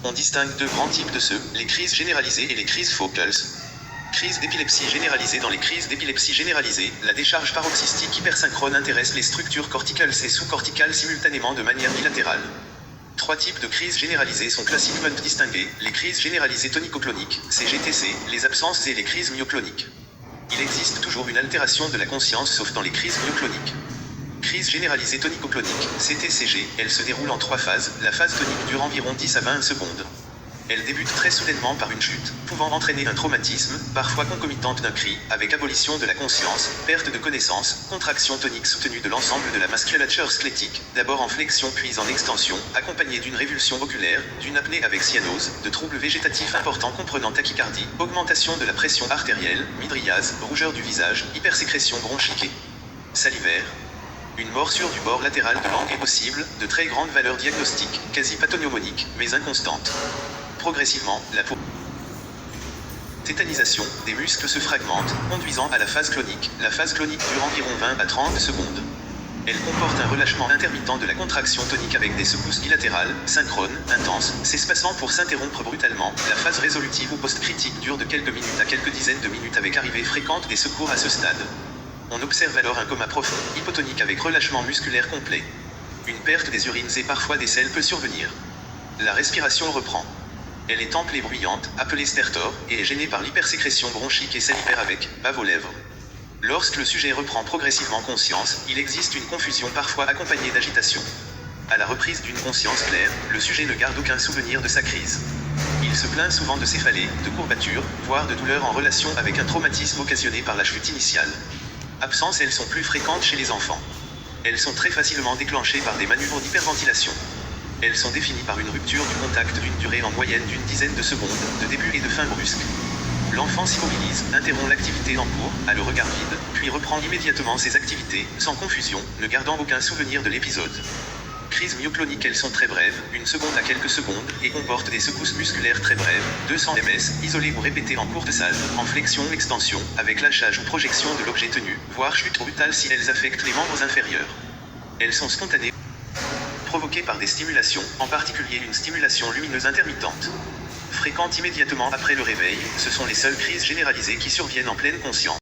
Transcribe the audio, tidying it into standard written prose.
On distingue deux grands types de ceux, les crises généralisées et les crises focales. Crise d'épilepsie généralisée. Dans les crises d'épilepsie généralisée, la décharge paroxystique hypersynchrone intéresse les structures corticales et sous-corticales simultanément de manière bilatérale. Trois types de crises généralisées sont classiquement distingués, les crises généralisées tonico-cloniques, CGTC, les absences et les crises myocloniques. Il existe toujours une altération de la conscience sauf dans les crises myocloniques. Crise généralisée tonico-clonique, CTCG, elle se déroule en trois phases, la phase tonique dure environ 10 à 20 secondes. Elle débute très soudainement par une chute, pouvant entraîner un traumatisme, parfois concomitante d'un cri, avec abolition de la conscience, perte de connaissance, contraction tonique soutenue de l'ensemble de la musculature squelettique, d'abord en flexion puis en extension, accompagnée d'une révulsion oculaire, d'une apnée avec cyanose, de troubles végétatifs importants comprenant tachycardie, augmentation de la pression artérielle, mydriase, rougeur du visage, hypersécrétion bronchique et salivaire. Une morsure du bord latéral de langue est possible, de très grande valeur diagnostique, quasi pathognomonique, mais inconstante. Progressivement, la tétanisation des muscles se fragmente, conduisant à la phase clonique. La phase clonique dure environ 20 à 30 secondes. Elle comporte un relâchement intermittent de la contraction tonique avec des secousses bilatérales, synchrones, intenses, s'espaçant pour s'interrompre brutalement. La phase résolutive ou post-critique dure de quelques minutes à quelques dizaines de minutes avec arrivée fréquente des secours à ce stade. On observe alors un coma profond, hypotonique avec relâchement musculaire complet. Une perte des urines et parfois des selles peut survenir. La respiration reprend. Elle est ample et bruyante, appelée stertor, et est gênée par l'hypersécrétion bronchique et salivaire avec bave aux lèvres. Lorsque le sujet reprend progressivement conscience, il existe une confusion parfois accompagnée d'agitation. À la reprise d'une conscience claire, le sujet ne garde aucun souvenir de sa crise. Il se plaint souvent de céphalées, de courbatures, voire de douleurs en relation avec un traumatisme occasionné par la chute initiale. Absences, elles sont plus fréquentes chez les enfants. Elles sont très facilement déclenchées par des manœuvres d'hyperventilation. Elles sont définies par une rupture du contact d'une durée en moyenne d'une dizaine de secondes, de début et de fin brusque. L'enfant s'immobilise, interrompt l'activité en cours, a le regard vide, puis reprend immédiatement ses activités, sans confusion, ne gardant aucun souvenir de l'épisode. Crises myocloniques, elles sont très brèves, une seconde à quelques secondes, et comportent des secousses musculaires très brèves, 200 ms, isolées ou répétées en courte salle, en flexion ou extension, avec lâchage ou projection de l'objet tenu, voire chute brutale si elles affectent les membres inférieurs. Elles sont spontanées, provoquées par des stimulations, en particulier une stimulation lumineuse intermittente. Fréquentes immédiatement après le réveil, ce sont les seules crises généralisées qui surviennent en pleine conscience.